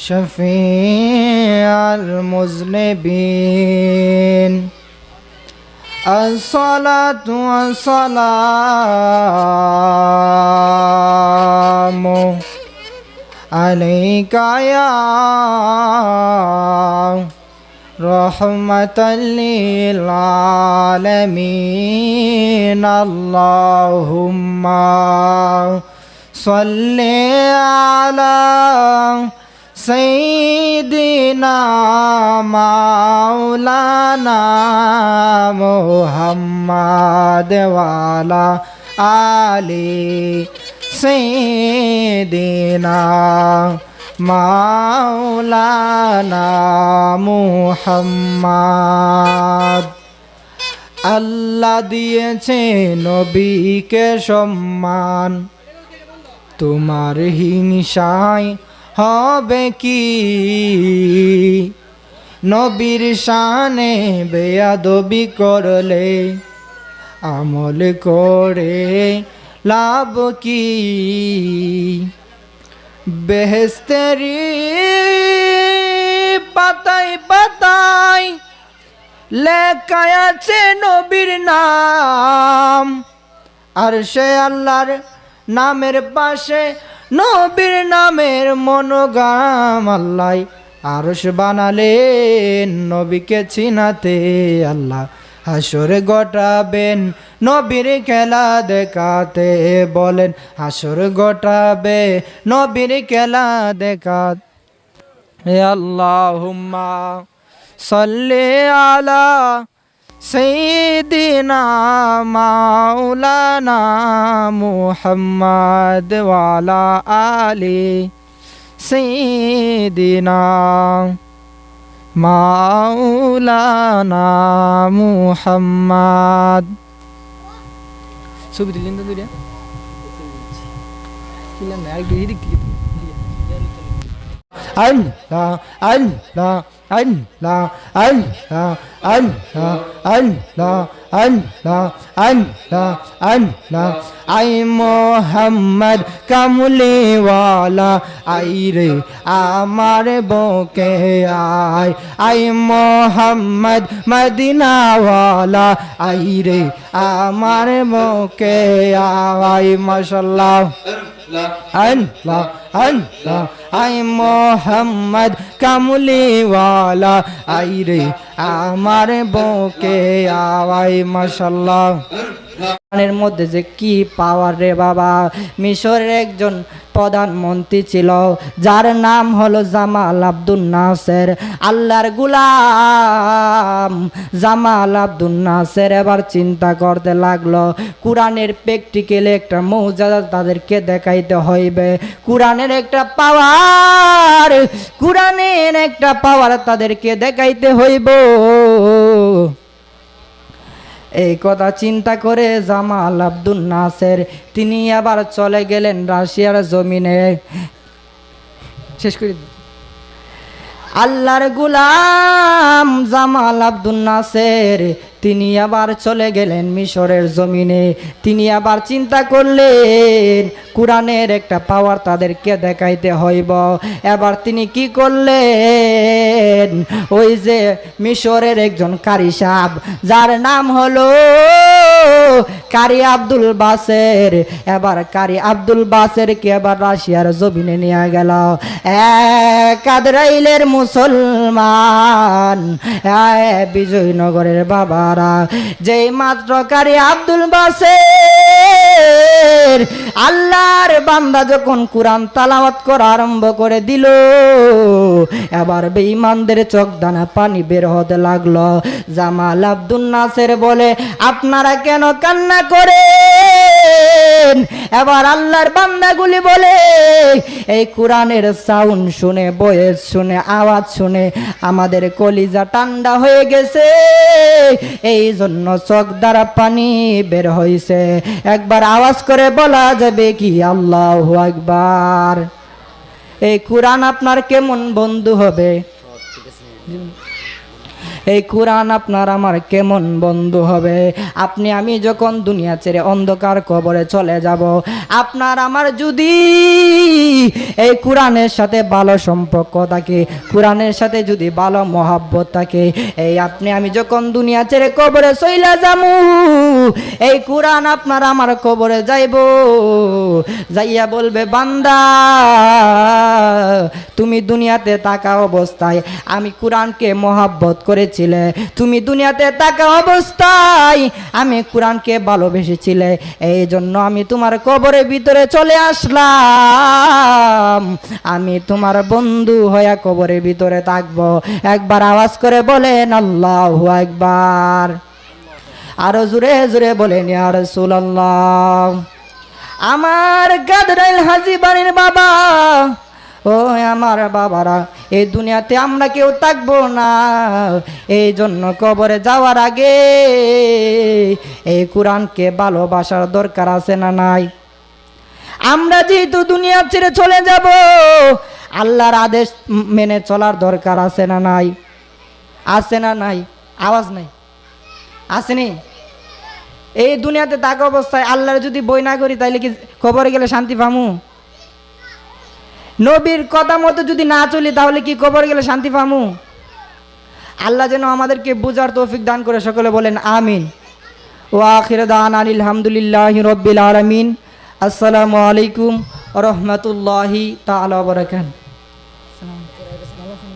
شفيع المذنبين الصلاة والسلام عليك يا رحمة للعالمين اللهم صل على سيدنا مولانا محمد وعلى آل سيدنا মাওলানা মুহাম্মদ। আল্লাহ দিয়েছে নবীকে সম্মান, তোমার হিংসায় হবে কি? নবীর শানে বেয়াদবি করলে আমল করে লাভ কি? বেহেশতেরি পাতায় পাতায় লেখা আছে নবীর নাম, আর সে আল্লাহর নামের পাশে নবীর নামের মনোগ্রাম। আল্লাহ আরশ বানালেন নবীকে চিনাতে, আল্লাহ হাসর গটাবেন নবীর খেলা দেখাতে। বলেন হাসর গটাবে নবীর খেলা দেখাতে। আল্লাহুম্মা সাল্লি আলা সাইয়্যিদিনা মাওলানা মুহাম্মদ ওয়া আলা আলি সাইয়্যিদিনা মাওলানা মুহাম্মদ। ছবি দিলেন তো দুইটা কিলেন না একটু এদিক থেকে আল্লাহ আল্লাহ আল্লাহ আল্লাহ আল্লাহ আল্লাহ আল্লাহ আল্লাহ আল্লাহ। আই মোহাম্মদ কামলিওয়ালা আই রে আমার বুকে আয়। আই মোহাম্মদ মদিনাওয়ালা আই রে আমার বুকে আয়। মাশাআল্লাহ আল্লাহ আল্লাহ। আই মোহাম্মদ কামলিওয়ালা আই রে আমার বুকে আয়। মাশাআল্লাহ। এর মধ্যে যে কি পাওয়ার রে বাবা। মিশরের একজন প্রধানমন্ত্রী ছিল যার নাম হলো জামাল আব্দুল নাসের। আল্লাহর গোলাম জামাল আব্দুল নাসের এবার চিন্তা করতে লাগলো কোরআনের প্র্যাকটিক্যালি একটা মৌজাদা তাদেরকে দেখাইতে হইবে। কোরআনের একটা পাওয়ার, কোরআনের একটা পাওয়ার তাদেরকে দেখাইতে হইব। এই কথা চিন্তা করে জামাল আব্দুল নাসের তিনি আবার চলে গেলেন রাশিয়ার জমিনে। শেষ করে আল্লাহর গোলাম জামাল আব্দুল নাসের তিনি আবার চলে গেলেন মিশরের জমিনে। তিনি আবার চিন্তা করলেন কোরআনের একটা পাওয়ার তাদেরকে দেখাইতে হইব। এবার তিনি কি করলেন, ওই যে মিশরের একজন কারি সাহেব যার নাম হলো কারি আব্দুল বাসের, এবার কারি আব্দুল বাসেরকে এবার রাশিয়ার জমিনে নিয়ে গেল। কাদরাইলের মুসলমান বিজয়নগরের বাবারা, যেই মাত্র কারি আব্দুল বাসের আল্লাহর বান্দা যখন কোরআন তালাওয়াত করা আরম্ভ করে দিল, এবার বেঈমানদের চোখ দানা পানি বের হতে লাগলো। জামাল আব্দুল নাসের বলে, আপনারা কেন কান্না করেন? এবার আল্লাহর বান্দাগুলি বলে, এই কোরআনের সাউন্ড শুনে, বয়েস শুনে, আওয়াজ শুনে আমাদের কলিজা ঠান্ডা হয়ে গেছে, এই জন্য চোখ দ্বারা পানি বের হয়েছে। একবার আওয়াজ করে বলা যাবে কি আল্লাহু আকবার? এই কোরআন আপনার কেমন বন্ধু হবে? এই কোরআন আপনার আমার কেমন বন্ধু হবে? আপনি আমি যখন দুনিয়া ছেড়ে অন্ধকার কবরে চলে যাব, আপনার আমার যদি এই কোরআনের সাথে ভালো সম্পর্ক থাকে, কোরআনের সাথে যদি ভালো মহাব্বত থাকে, এই আপনি আমি যখন দুনিয়া ছেড়ে কবরে চইলা যামু, এই কোরআন আপনার আমার কবরে যাইব, যাইয়া বলবে বান্দা তুমি দুনিয়াতে থাকা অবস্থায় আমি কোরআনকে মহাব্বত করেছিলে, তুমি দুনিয়াতে থাকা অবস্থায় আমি কোরআনকে ভালোবেসেছিলে, এই জন্য আমি তোমার কবরের ভিতরে চলে আসলাম, আমি তোমার বন্ধু হয়ে কবরের ভিতরে থাকবো। একবার আওয়াজ করে বলেন আল্লাহু আকবার। আরো জোরে জোরে বলেন ইয়া রাসূলুল্লাহ। আমার গাদরাইল হাজী বাড়ির বাবা, ও আমার বাবারা, এই দুনিয়াতে আমরা কেউ থাকবো না, এই জন্য কবরে যাওয়ার আগে এই কোরআনকে ভালোবাসার দরকার আছে না নাই? আমরা যেহেতু দুনিয়া ছেড়ে চলে যাব, আল্লাহর আদেশ মেনে চলার দরকার আছে না নাই? আছে না নাই? আওয়াজ নাই, আসেনি? এই দুনিয়াতে থাকা অবস্থায় আল্লাহর যদি বই না করি তাইলে কি কবরে গেলে শান্তি পামু? নবীর কথা মতো যদি না চলি তাহলে কি কবরে গেলে শান্তি পামু? আল্লাহ যেন আমাদেরকে বুঝার তৌফিক দান করে, সকলে বলেন আমিন। ওয়া আখির দাওয়ানা আলহামদুলিল্লাহি রাব্বিল আলামিন। আসসালামু আলাইকুম ওয়া রাহমাতুল্লাহি তাআলা ওয়া বারাকাতুহু।